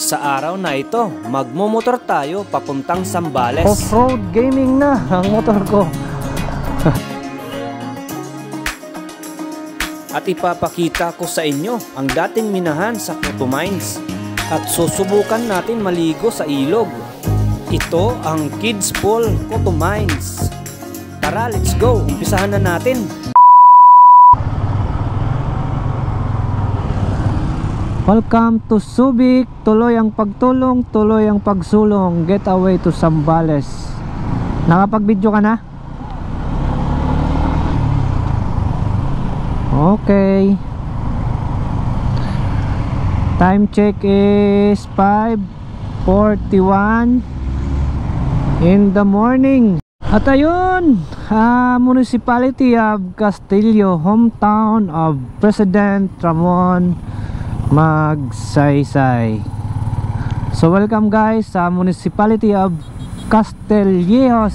Sa araw na ito, magmumotor tayo papuntang Zambales. Off-road gaming na ang motor ko. At ipapakita ko sa inyo ang dating minahan sa Cotomines. At susubukan natin maligo sa ilog. Ito ang Kids Pool Cotomines. Tara, let's go! Umpisahan na natin! Welcome to Subic. Tuloy ang pagtulong, tuloy ang pagsulong. Getaway to Zambales. Nakapag-video ka na? Okay. Time check is 5:41 in the morning. At ayun, Municipality of Castillo, hometown of President Ramon Magsaysay. So welcome guys sa Municipality of Castillejos.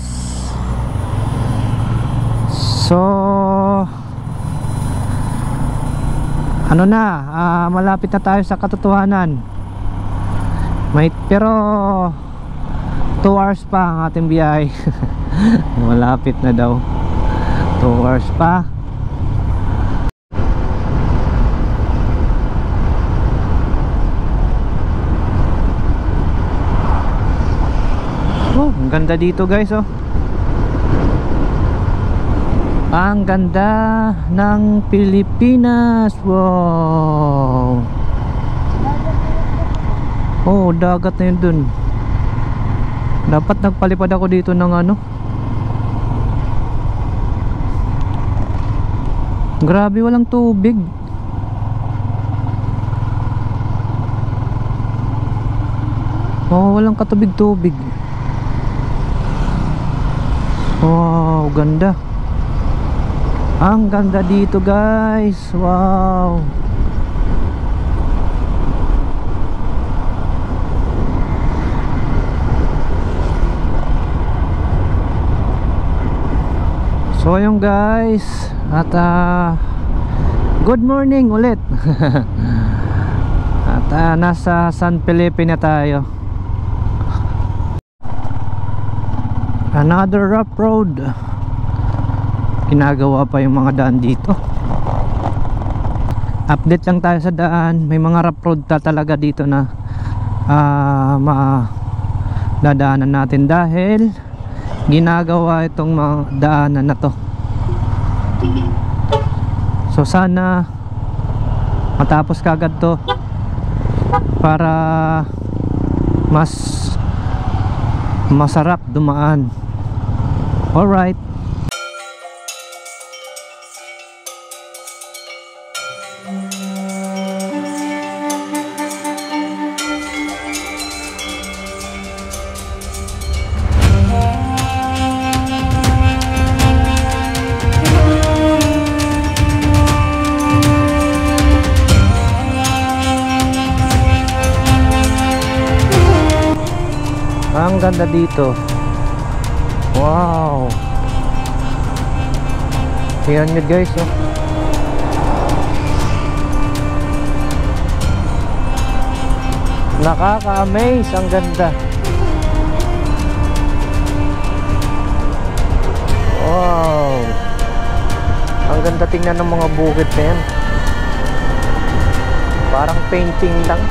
So ano na, malapit na tayo sa katotohanan. Pero 2 hours pa ang ating biyahe. Malapit na daw, 2 hours pa. Oh, ang ganda dito guys, oh. Ang ganda ng Pilipinas. Wow. Oh, dagat na yun dun. Dapat nagpalipad ako dito ng ano. Grabe, walang tubig. Oh, walang katubig-tubig. Wow, ganda. Ang ganda dito guys. Wow. So ayun guys. At good morning ulit. At nasa San Felipe na tayo. Another rough road. Ginagawa pa yung mga daan dito. Update lang tayo sa daan. May mga rough road talaga dito na dadaanan natin dahil ginagawa itong mga daanan na to. So sana matapos kagad to para mas masarap dumaan. Alright. Ang ganda dito. Wow. Tingnan nyo guys, oh. Nakaka-amaze. Ang ganda. Wow. Ang ganda tingnan ng mga bukid na yan. Parang painting lang.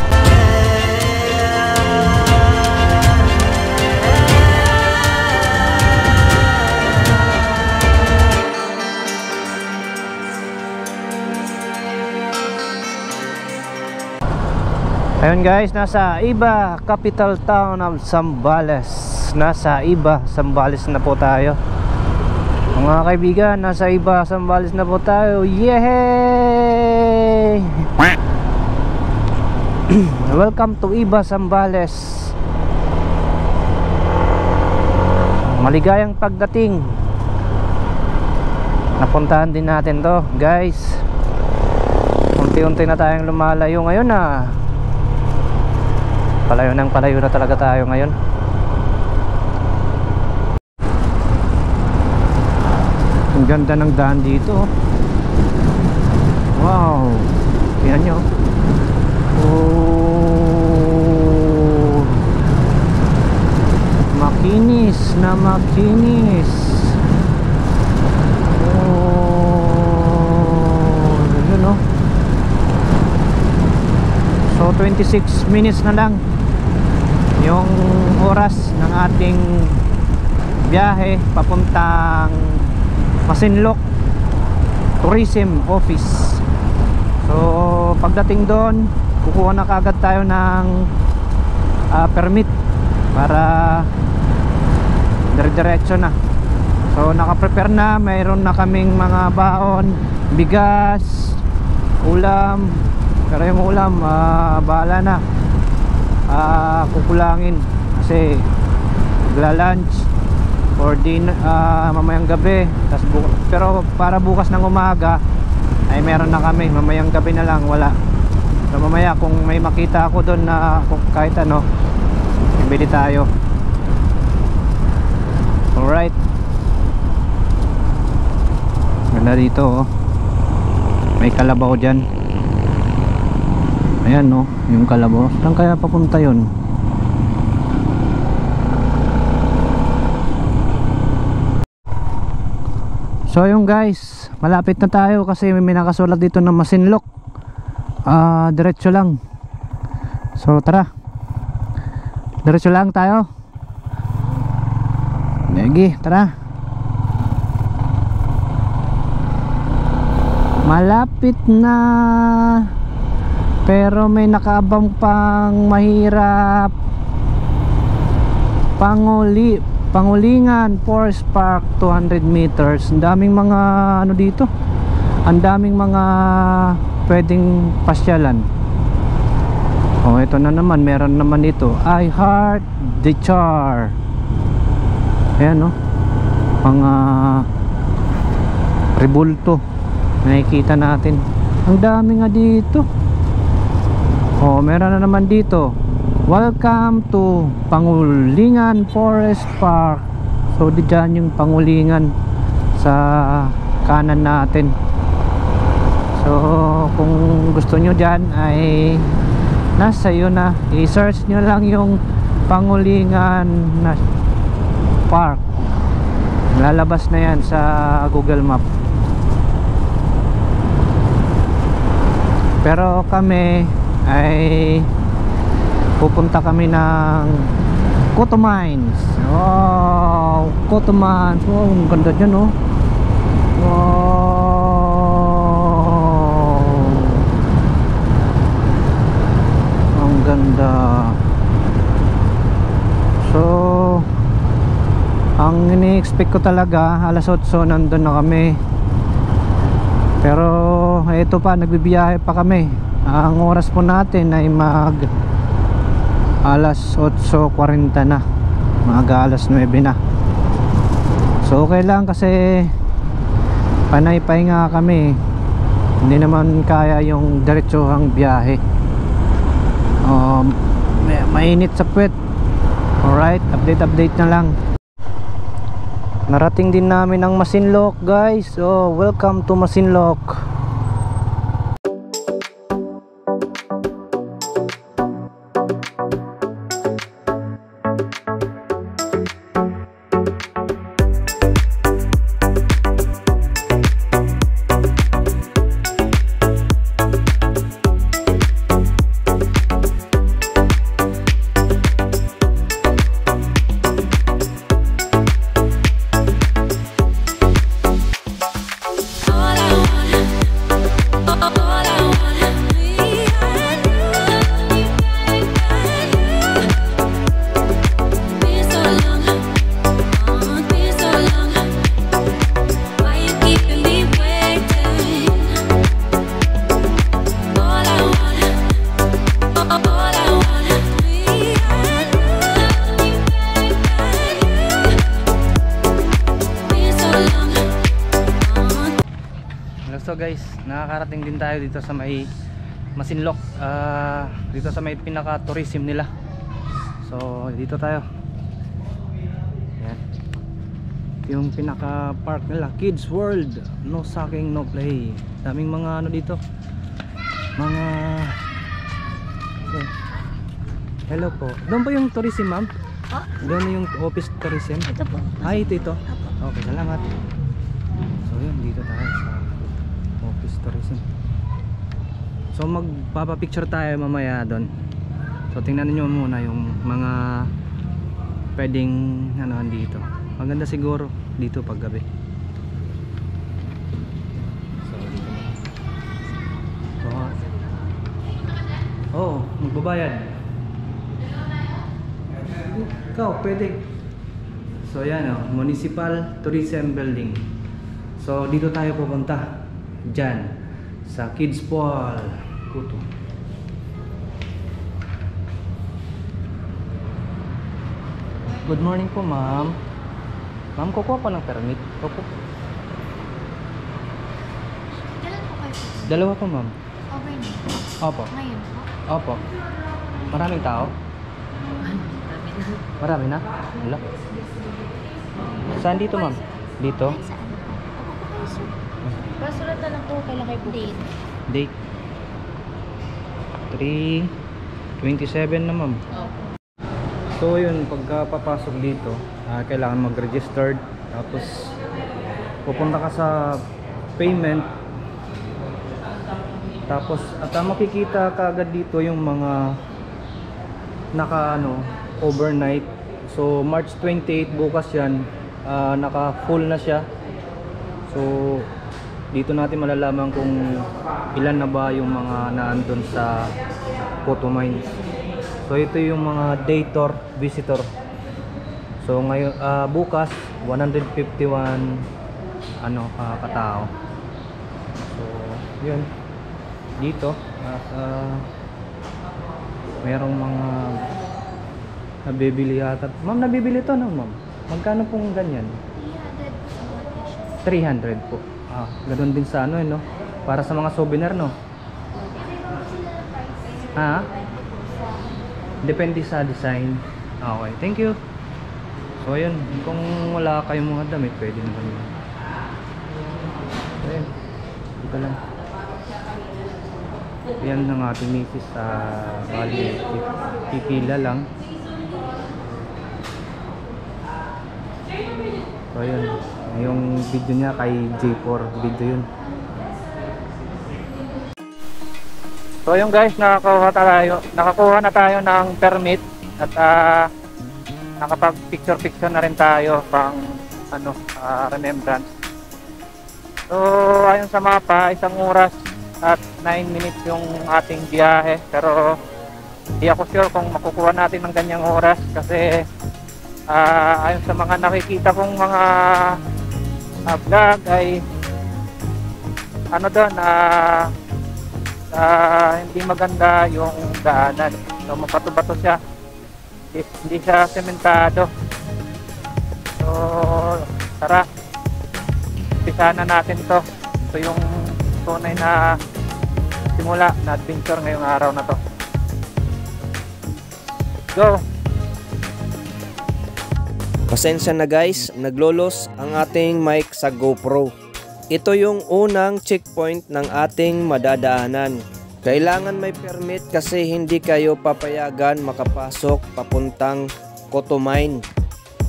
Ayun guys, nasa Iba, capital town of Zambales. Nasa Iba, Zambales na po tayo. Mga kaibigan, nasa Iba, Zambales na po tayo. Yay! Welcome to Iba, Zambales. Maligayang pagdating. Napuntahan din natin to guys. Unti-unti na tayong lumalayo ngayon na. Palayo na talaga tayo ngayon. Ang ganda ng daan dito. Wow. Tingnan nyo. Oh. na makinis. Oh, yun no. So 26 minutes na lang yung oras ng ating biyahe papuntang Masinloc Tourism Office. So pagdating doon, kukuha na kaagad tayo ng permit para dire-diretso na. So naka-prepare na, mayroon na kaming mga baon, bigas, ulam. Pero yung ulam, bahala na, kukulangin kasi magla-lunch or mamayang gabi. Pero para bukas ng umaga ay meron na kami, mamayang gabi na lang wala. So mamaya kung may makita ako doon na kahit ano, bili tayo. Alright, ganda dito oh. May kalabaw dyan. Ayan no, yung kalabaw. Saan kaya papunta yun? So yung guys, malapit na tayo kasi may nakasulat dito na Masinloc. Diretso lang. So tara, diretso lang tayo. Lagi, tara. Malapit na, pero may nakaabang pang mahirap. Pangulingan Forest Park 200 meters. Ang daming mga ano dito, ang daming mga pwedeng pasyalan. Oh, ito na naman, meron naman dito, I Heart the Char. Ayan no, mga rebulto nakikita natin. Ang dami nga dito. Oh, meron na naman dito, welcome to Pangulingan Forest Park. So di dyan yung Pangulingan sa kanan natin. So kung gusto nyo dyan ay nasa iyo na, i-search nyo lang yung Pangulingan na Park. Lalabas na yan sa Google Map. Pero kami ay pupunta kami ng Coto Mines. Wow, Coto Mines. Wow, ang ganda dyan oh. Wow, ang ganda. So ang ini-expect ko talaga alas 8 nandun na kami. Pero ito pa, nagbibiyahe pa kami. Ang oras po natin ay mag alas 8:40 na, mga alas 9 na. So okay lang kasi panay-pahinga kami. Hindi naman kaya yung diretsohang biyahe. Mainit sa puwet. Alright, update na lang. Narating din namin ang Masinloc guys. So welcome to Masinloc. So guys, nakakarating din tayo dito sa may Masinloc, dito sa may pinaka-tourism nila. So dito tayo. Ayan, yung pinaka-park nila, Kids World, no sucking, no play. Daming mga ano dito, mga okay. Hello po, doon pa yung tourism ma'am? Po? Doon na yung office tourism. Ito po. Ay, ito. Apo. Okay, salamat. So yun, dito tayo sa office tourism. So magpapapicture tayo mamaya doon. So tingnan niyo muna yung mga pwedeng ano dito. Maganda siguro dito pag gabi. So dito muna. So, magbabayad. Ikaw, pwede. So yan Municipal Tourism Building. So dito tayo pupunta. Diyan sa Kids Pool Kuto. Good morning po, ma'am. Ma'am, kukuha ko ng permit. Kukuha. Kailan po kayo? Dalawa po, ma'am. Over na. Opo. Ngayon po? Opo. Maraming tao? Marami na? Wala. Saan dito, ma'am? Dito? Kahit saan po. Opo po kayo, sir. Pasulat na lang po kailan kayo date. Date 3/27 na, ma'am. Opo. So yun, pagka papasok dito, kailangan mag-registered. Tapos pupunta ka sa payment. Tapos at makikita ka agad dito yung mga naka overnight. So March 28 bukas yan, naka full na siya. So dito natin malalaman kung ilan na ba yung mga naandun sa Photo Mines. So ito yung mga day tour visitor. So ngayon bukas 151 katao. So yun dito at mayroong mga nabibili yata. Ma'am, nabibili to no, ma'am? Magkano pong ganyan? 300 po. Ganoon din sa no? Para sa mga souvenir, no? Depende sa design. Okay, thank you. So ayun, kung wala kayong mga damit, pwede naman yun. So ayun, dito lang. Yan ang ating misis sa bali, pipila lang. So ayun, yung video niya kay J4 video yun. So yung guys, nakakuha na tayo ng permit at nakapag picture na rin tayo pang remembrance. So ayon sa mapa, 1 oras at 9 minutes yung ating biyahe, pero hindi ako sure kung makukuha natin ng ganyang oras kasi ayon sa mga nakikita kong mga vlog ay doon hindi maganda yung daanan. So mapato-bato siya, hindi siya sementado. So tara, umpisa na natin to. Ito yung tunay na simula na adventure ngayong araw na to. Go! Pasensya na guys, naglolos ang ating mic sa GoPro. Ito yung unang checkpoint ng ating madadaanan. Kailangan may permit kasi hindi kayo papayagan makapasok papuntang Photo Mine.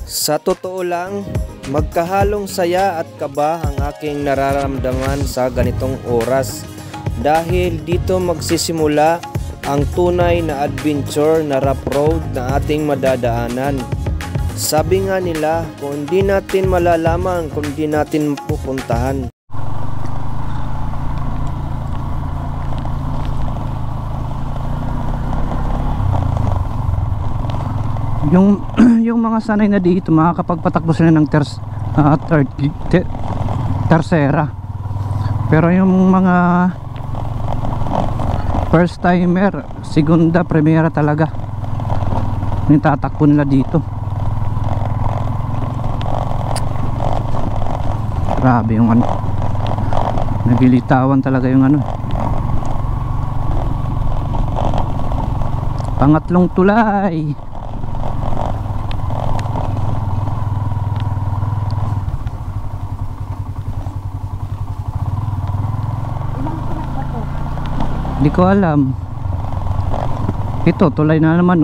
Sa totoo lang, magkahalong saya at kaba ang aking nararamdaman sa ganitong oras. Dahil dito magsisimula ang tunay na adventure na rough road na ating madadaanan. Sabi nga nila, kung hindi natin malalaman, kung hindi natin pupuntahan. Yung mga sanay na dito, makakapagpatakbo sila ng tercera. Pero yung mga first timer, segunda, primera talaga, yung tatakbo nila dito. Grabe yung nagilitawan talaga yung pangatlong tulay. Hindi ko alam. Ito tulay na naman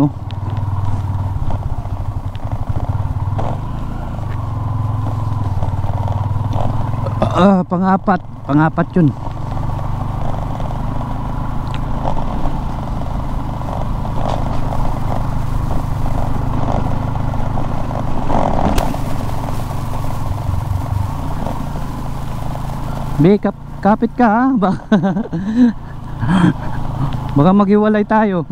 Pang-apat yun. Kapit ka ha. Baka maghiwalay tayo.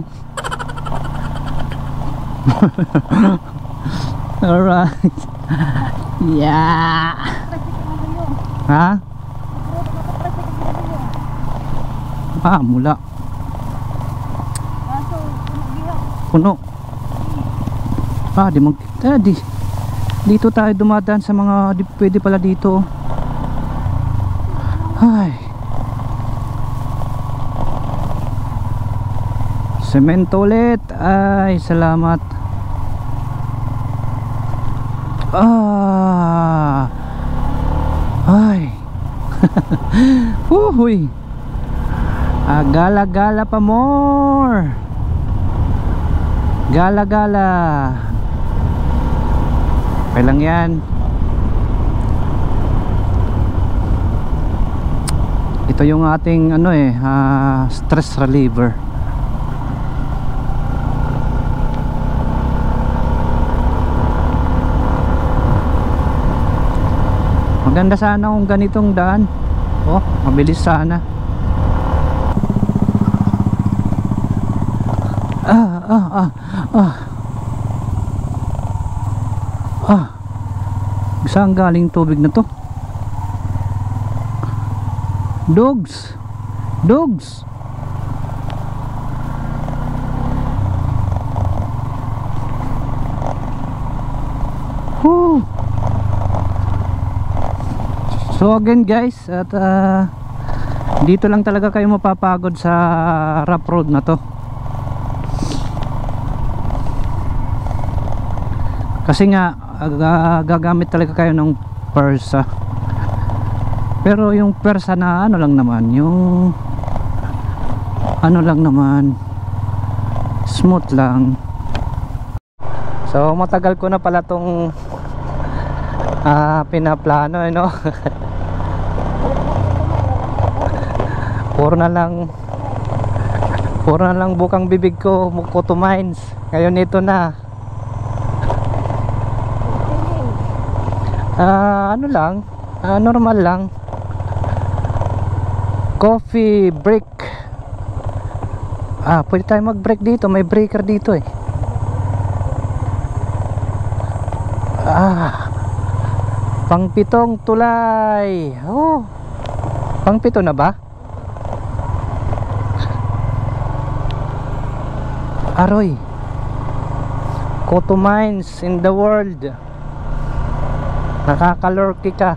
Alright. Yeah. Ha? Mula. Puno. Dito tayo dumadaan sa mga pwede pala dito. Ay. Semento ulit. Ay, salamat. Ay. Uhuy. Gala-gala pa more. Gala-gala. Okay lang yan. Ito yung ating stress reliever. Maganda sana kung ganitong daan. Mabilis sana. Saan galing tubig na to? Dogs. So again guys, at dito lang talaga kayo mapapagod sa rough road na to. Kasi nga gagamit talaga kayo ng persa. Pero yung persa na lang naman, yung lang naman, smooth lang. So matagal ko na pala tong pinaplano, puro na lang bukang bibig ko, Koto Mines. Ngayon ito na. Normal lang. Coffee break. Pwede tayo mag break dito, may breaker dito eh. Pangpitong tulay. Pangpito na ba? Aroy, Koto Mines in the world. Nakakalurky ka.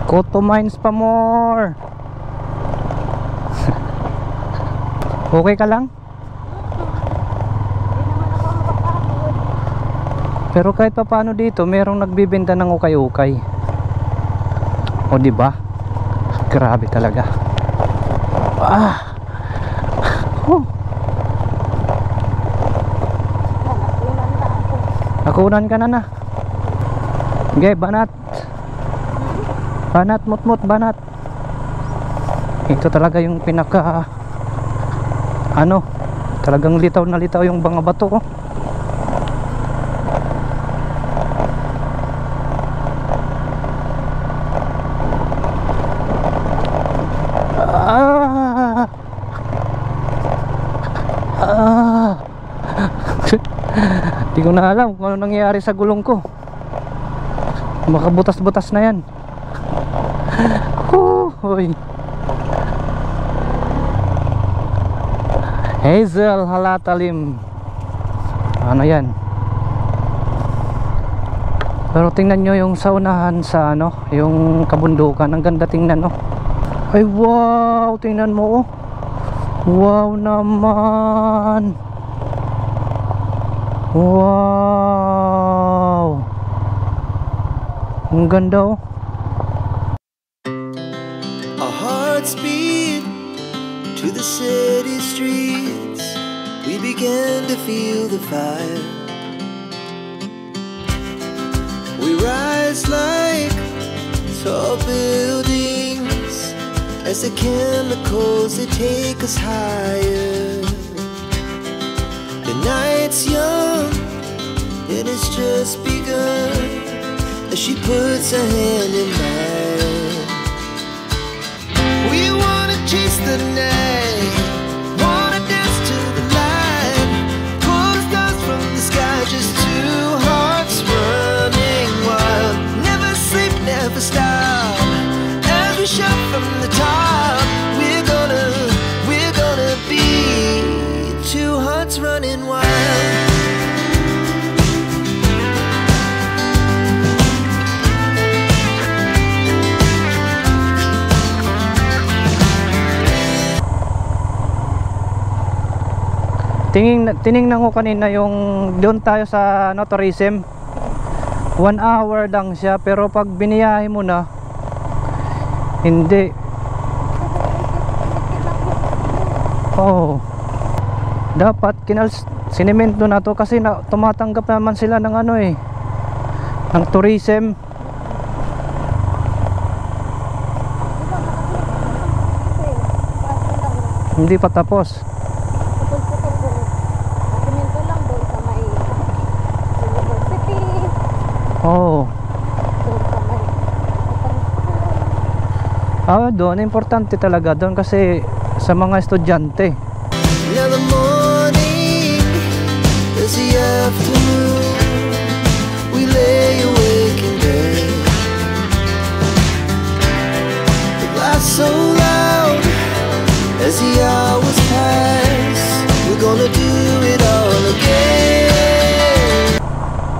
Koto Mines pa more. Okay ka lang? Pero kahit pa paano dito, merong nagbibenta ng ukay-ukay. O di ba? Grabe talaga. Nakunan ka na. Okay, banat, mutmut, banat. Ito talaga yung pinaka talagang litaw na litaw yung mga bato ko. Hindi ko na alam kung ano nangyayari sa gulong ko. Makabutas-butas na yan. Hazel Halatalim. Ano yan? Pero tingnan nyo yung saunahan sa yung kabundukan. Ang ganda tingnan, Ay wow, tingnan mo, Wow naman. Wow. Ang ganda, Our hearts beat to the city streets. We began to feel the fire. tall buildings as the chemicals they take us higher. The night's young and it's just begun as she puts her hand in mine. We wanna chase the night, wanna dance to the light, pull stars from the sky, just two hearts running wild. Never sleep, never stop, as we shout from the top. We're gonna be two hearts running wild. Tiningnan ko kanina yung doon tayo sa tourism. 1 hour lang siya, pero pag biniyahe mo na, hindi. Oh, dapat sinemento na to kasi tumatanggap naman sila ng ano eh, ng tourism. Hindi pa tapos. Oh. Doon importante talaga doon kasi sa mga estudyante. Now the morning is the afternoon. We lay awake in bed. The laughs so loud as the hours pass. We're gonna do it all again.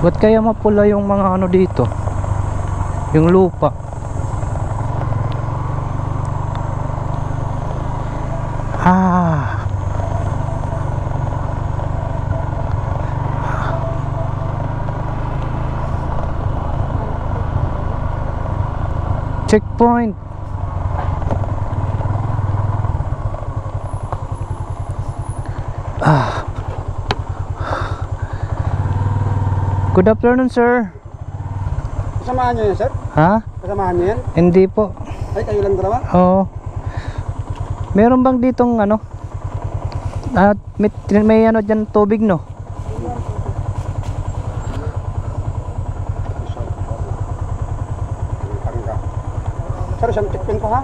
Ba't kaya mapula yung mga ano dito? Yung lupa. Checkpoint. Good afternoon, sir. Kasamahan niyo yan, sir? Ha? Kasamahan niyo yan? Hindi po. Ay, kayo lang dalawa? Oo. Meron bang ditong ano? May ano dyan tubig, no? Sir, isang checkpoint pa ha?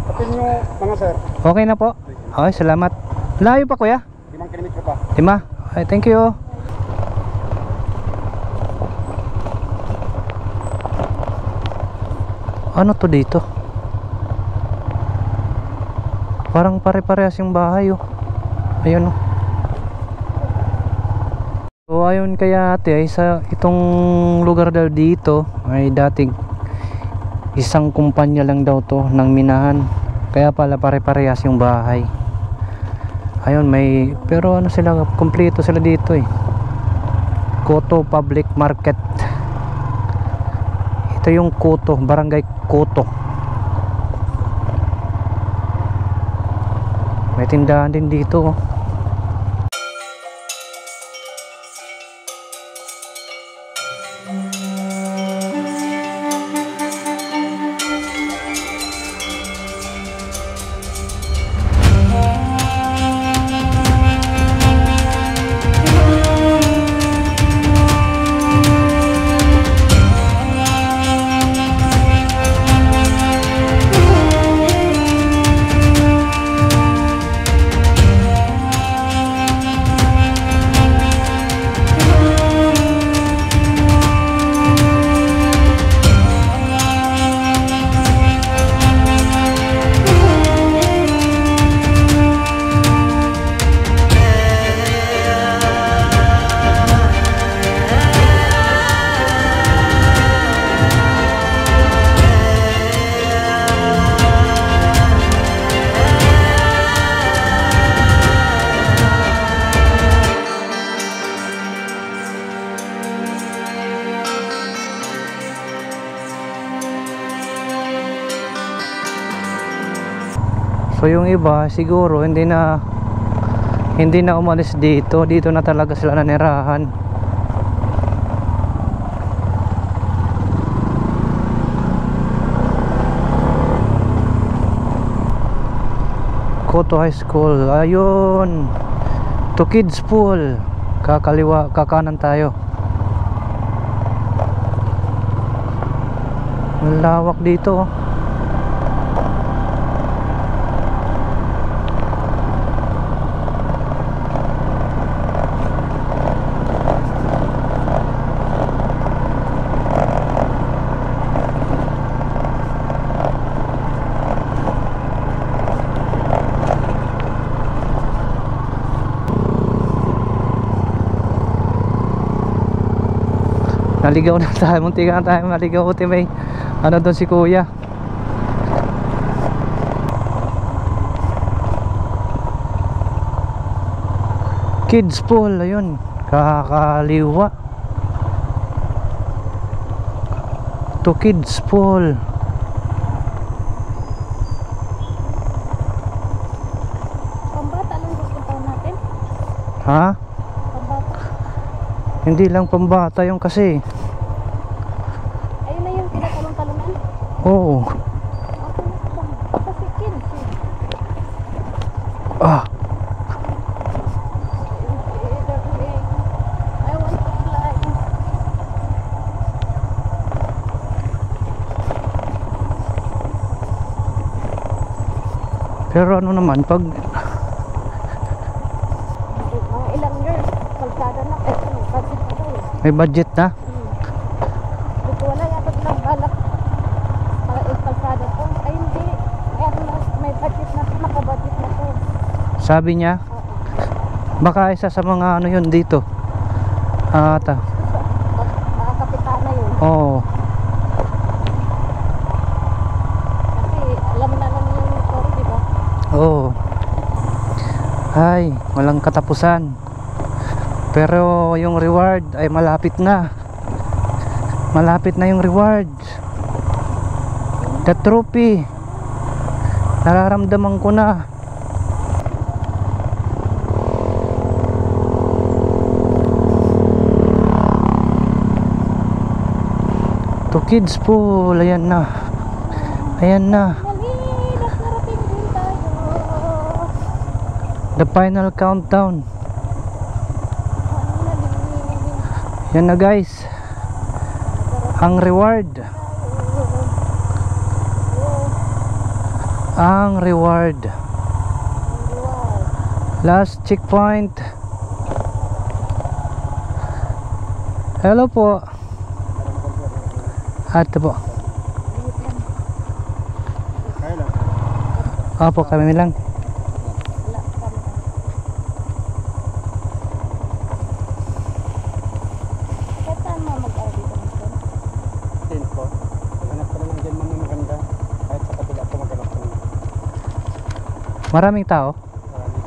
Tapin nyo mga sir. Okay na po. Okay, salamat. Layo pa, kuya? 5 kilometro pa. 5? Okay, thank you. Ano to dito? Parang pare-parehas yung bahay, oh. Ayun, oh. So ayun, kaya ate ay sa itong lugar daw dito ay dating isang kumpanya lang daw to ng minahan, kaya pala pare-parehas yung bahay. Ayun, may pero ano sila, kompleto sila dito eh. Koto Public Market. Ito yung Koto, Barangay Koto. May tindahan din dito, oh. So yung iba siguro hindi na umalis dito na talaga sila nanirahan. Coto High School. Ayun. To Kids Pool. Kakaliwa, kakanan tayo. Malawak dito. Naligaw na tayo, munti ka na tayo maligaw. Buti may ano doon si kuya. Kids Pool, ayun, kakaliwa. To Kids Pool. Pambata lang gusto natin. Ha? Pambata. Hindi lang pambata yung kasi. Ayun na yung pinatalong-talongan. Oo. Okay na ba? Kasi kids eh. Ah. I want to fly. Pero ano naman pag Mga ilang years, kalsada na. Budget na daw eh. may budget na? Dito wala yata lang balak para kalsada to. Ay hindi. May budget na to. Makabudget na to. Sabi niya, baka isa sa mga ano yun dito. Ata. Kapitana yun. Oo. Kasi alam na naman yung story, di ba? Oo. Ay, walang katapusan. Pero yung reward ay malapit na. Malapit na yung reward. The trophy. Nararamdaman ko na. To Kids Pool, ayan na. Ayan na. Malinas, narating din tayo. The final countdown. Yan na guys. Ang reward. Ang reward. Last checkpoint. Hello po. Ito po. Kaya lang. Opo, kami lang. Kahit saan mo mag-arabi ka naman? Tent ko. Hanap ko na lang dyan mga maganda. Kahit sa kabila ko maghanap ko na. Maraming tao. Marami.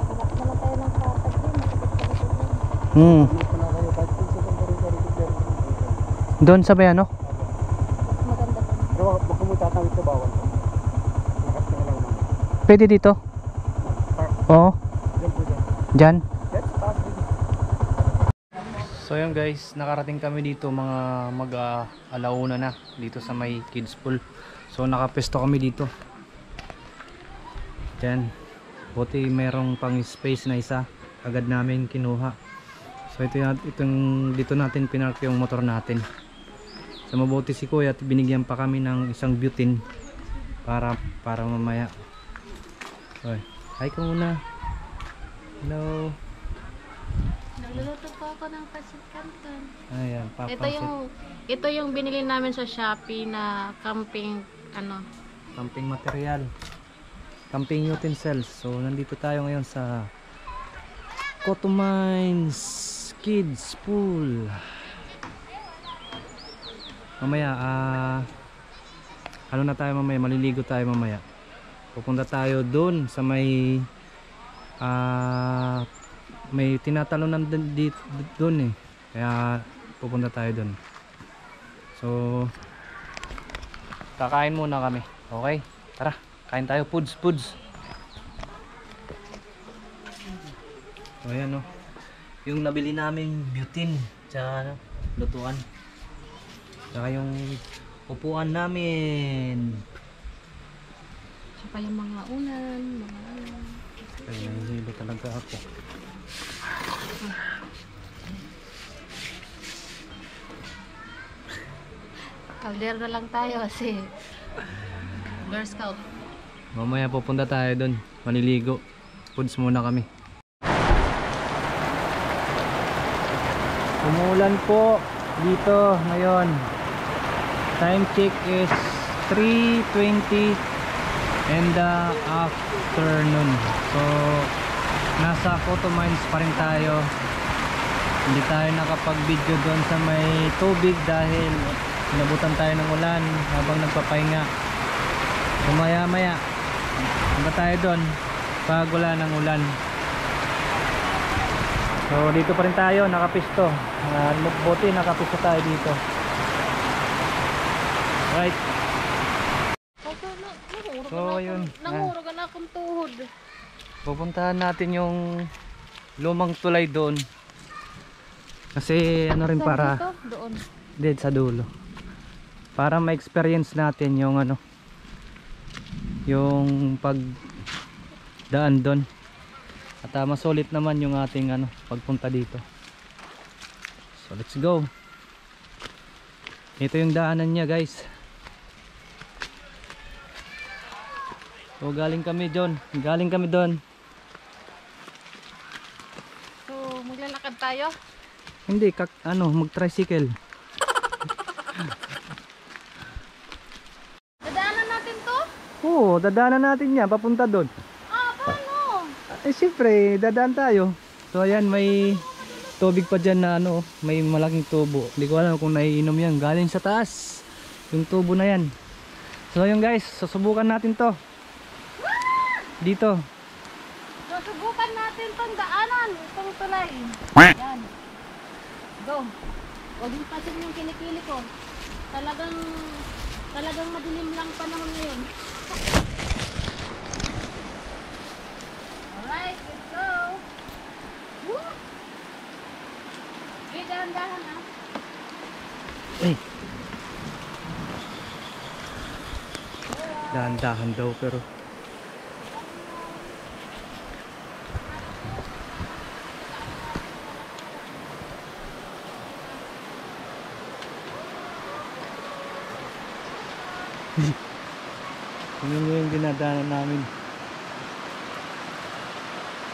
Hanap na lang tayo ng katag din. Makikita ka na din. Hmm. Hanap ko na kayo. Kahit kung sa kong Doon sa may ano? Mas maganda din. Pero wag mo tatawid sa bawal. Lakas ka na lang naman. Pwede dito? Park. Oo. Dyan po dyan. Dyan. Dyan sa taas dito. So yun guys, nakarating kami dito mga alauna na dito sa may Kids Pool. So nakapesto kami dito. Diyan. Buti merong pang space na isa. Agad namin kinuha. So itong dito natin pinark yung motor natin. So mabuti si kuya at binigyan pa kami ng isang butane para mamaya. So, hi ka muna. Hello. Nagluluto po ako ng pasit canton. Ayan, Ito yung binili namin sa Shopee na camping camping material, camping utensils. So nandito tayo ngayon sa Coto Mines Kids Pool. Mamaya ano na tayo mamaya, maliligo tayo mamaya. Pupunta tayo doon sa may may tinatalunan dito doon eh. Kaya pupunta tayo doon. So kakain muna kami. Okay? Tara, kain tayo. Foods. So ayan o. Yung nabili namin butane tsaka lutuan. Tsaka yung upuan namin. Saka yung mga unan, mga ano. Ay, nahihilo talaga ako. Kalder na lang tayo kasi Girl Scout. Mamaya pupunta tayo doon, maniligo. Foods muna kami. Umulan po dito ngayon. Time check is 3:20 in the afternoon. So nasa Photo Mines pa rin tayo. Hindi tayo nakapag-video doon sa may tubig dahil inabutan tayo ng ulan habang nagpapahinga. So maya maya punta tayo doon pag wala ng ulan. So dito pa rin tayo, nakapisto. Buti nakapisto tayo dito. Right. So yun, Nangurog na akong tuhod. pupuntahan natin yung lumang tulay doon. Kasi ano rin Saan para dito? Doon. dead sa dulo. Para ma-experience natin yung ano, yung pagdaan doon. At masulit naman yung ating ano, pagpunta dito. So let's go. Ito yung daanan niya, guys. So galing kami doon. So, maglalakad tayo? Hindi, mag-tricycle. Dadaanan natin to? Oo, dadaanan natin yan, papunta doon. Paano? Eh siyempre, dadaan tayo. So ayan, may tubig pa dyan na ano, may malaking tubo. Hindi ko alam kung naiinom yan. Galing sa taas, yung tubo na yan. So yun guys, susubukan natin to. Dito. So, subukan natin tong daanan. Itong tulay. Yan. Go. Huwag yung pasin yung kilikili ko. Talagang madilim lang panahon ngayon. Alright, let's go. Woo! Okay, dahan-dahan ah. Eh. Dahan-dahan daw pero yun yung dinadaanan namin.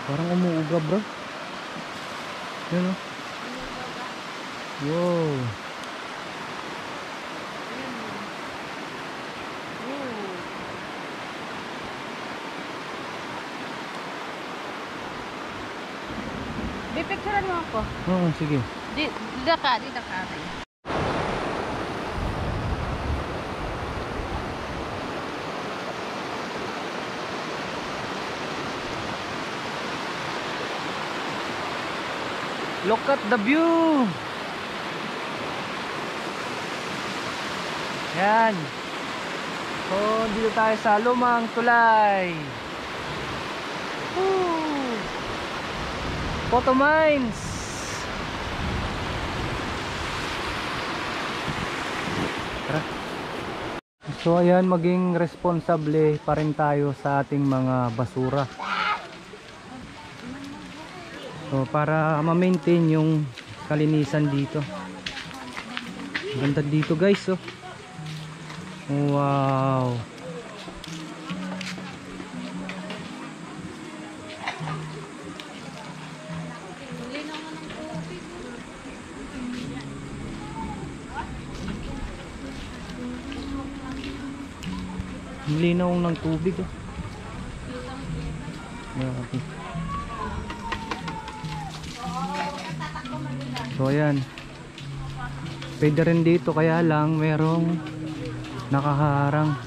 Parang umuuga bro. Yun o. Wow. Bipicturean mo ako. Oo, sige. Dida ka. Look at the view. Yan. So, dito tayo sa lumang tulay. Woo! Photo Mines. Tara. So, ayan, maging responsable pa rin tayo sa ating mga basura. So, para ma-maintain yung kalinisan dito. Ganda dito guys, oh. Wow. Ang linaw ng tubig, oh. Grabe. So ayan, pwede rin dito, kaya lang merong nakaharang.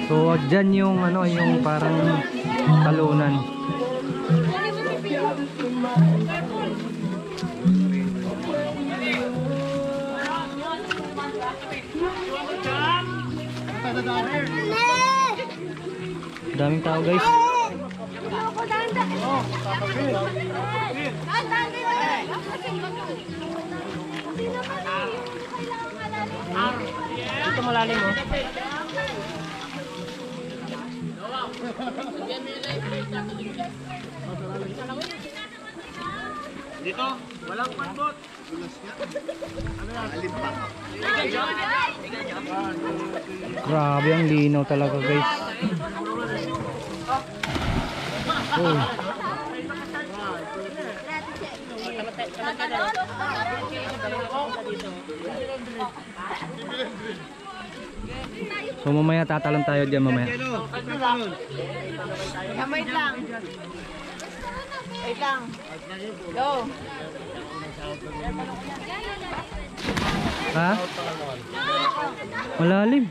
So dyan yung ano, yung parang talunan. Daming tao guys. Dito malalim mo. Dito, walang panbot. Grabe, ang linaw talaga guys. Oh. So mamaya tatalon tayo dyan mamaya. Wait lang. Wait lang. Go. Ha? Malalim.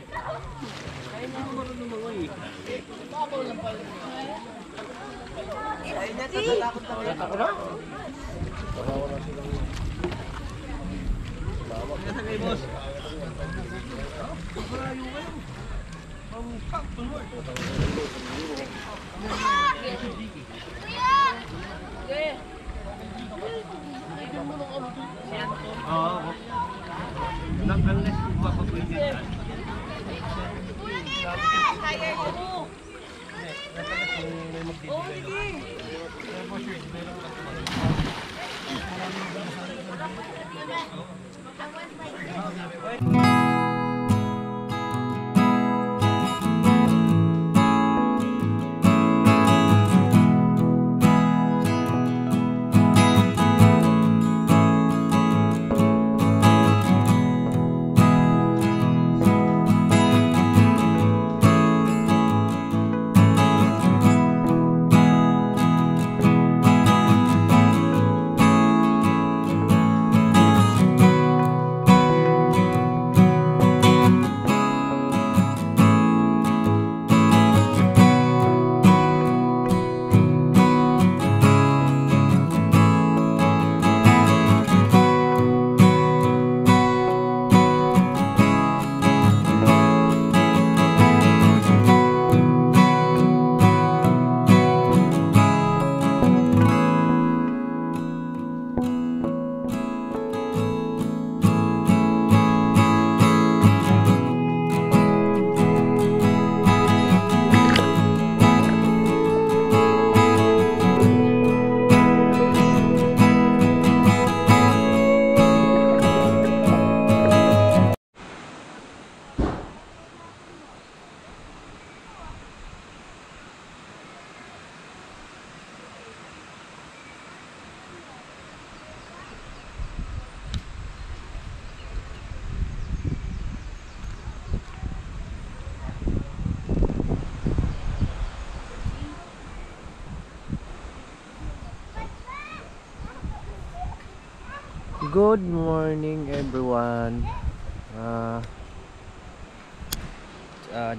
Good morning everyone.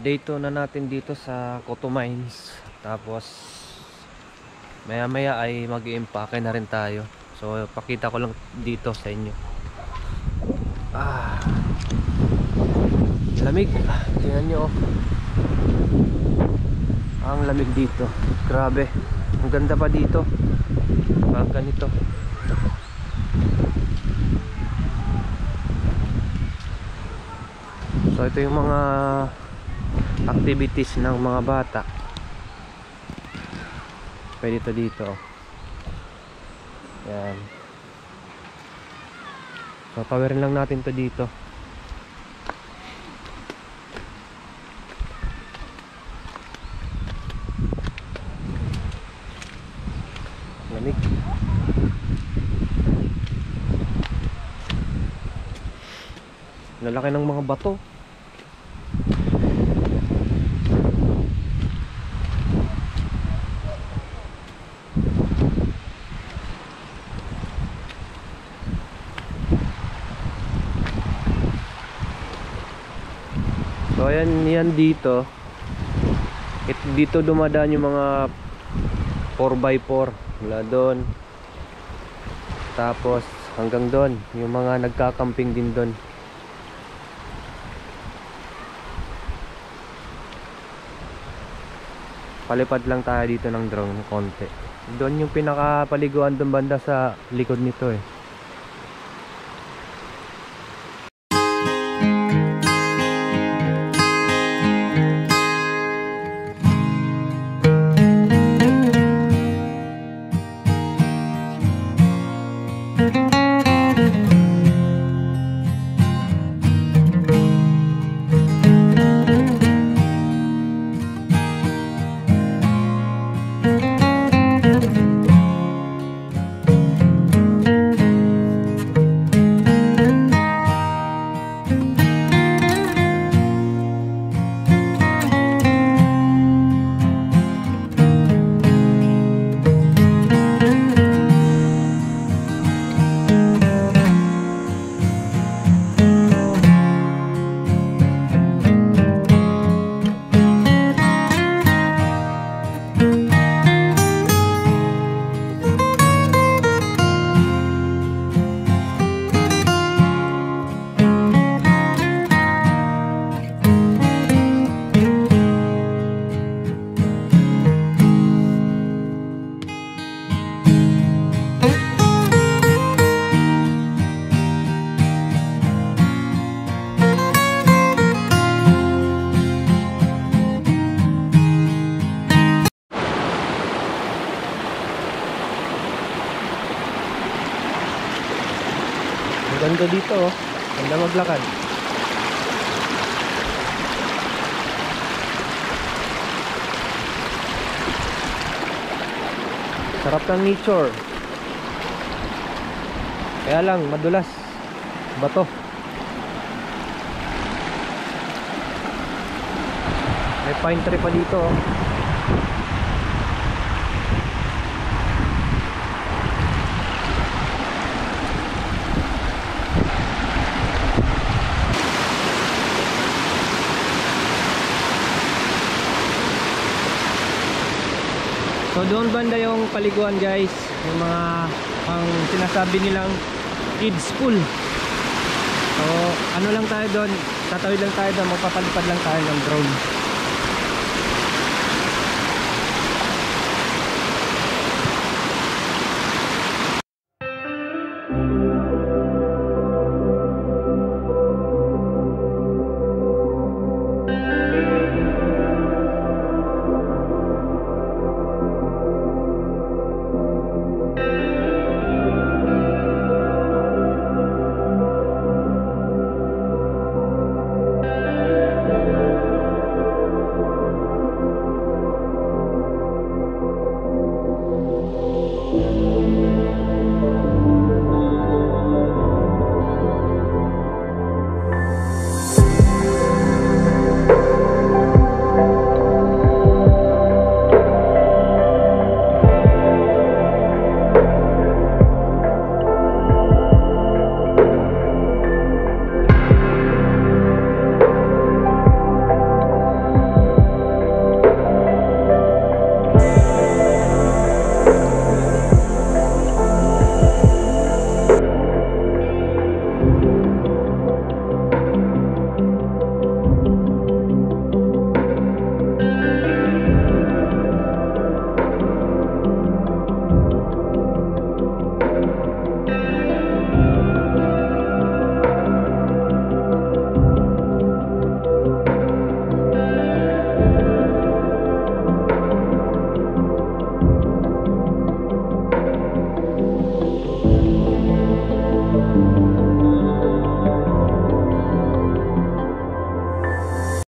Day 2 na natin dito sa Coto Mines. Tapos maya maya ay mag-i-impake na rin tayo. So pakita ko lang dito sa inyo. Lamig. Tingnan nyo oh. Ang lamig dito. Grabe. Ang ganda pa dito. Pag ganito. So ito yung mga activities ng mga bata. Pwede ito dito. Yan. So pawirin lang natin to dito. Lamig. Lalaki ng mga bato. So ayan, yan dito. Dito dumadaan yung mga 4x4 mula doon. Tapos hanggang doon, yung mga nagkakamping din doon. Palipad lang tayo dito ng drone konti. Doon yung pinakapaliguan doon banda sa likod nito eh. Ganda dito oh. Ganda maglakad. Sarap ng nature. Kaya lang madulas. Bato. May pine tree pa dito oh. So doon banda yung paliguan guys, yung mga ang sinasabi nilang kids pool. So ano lang tayo doon, tatawid lang tayo doon, magpapalipad lang tayo ng drone.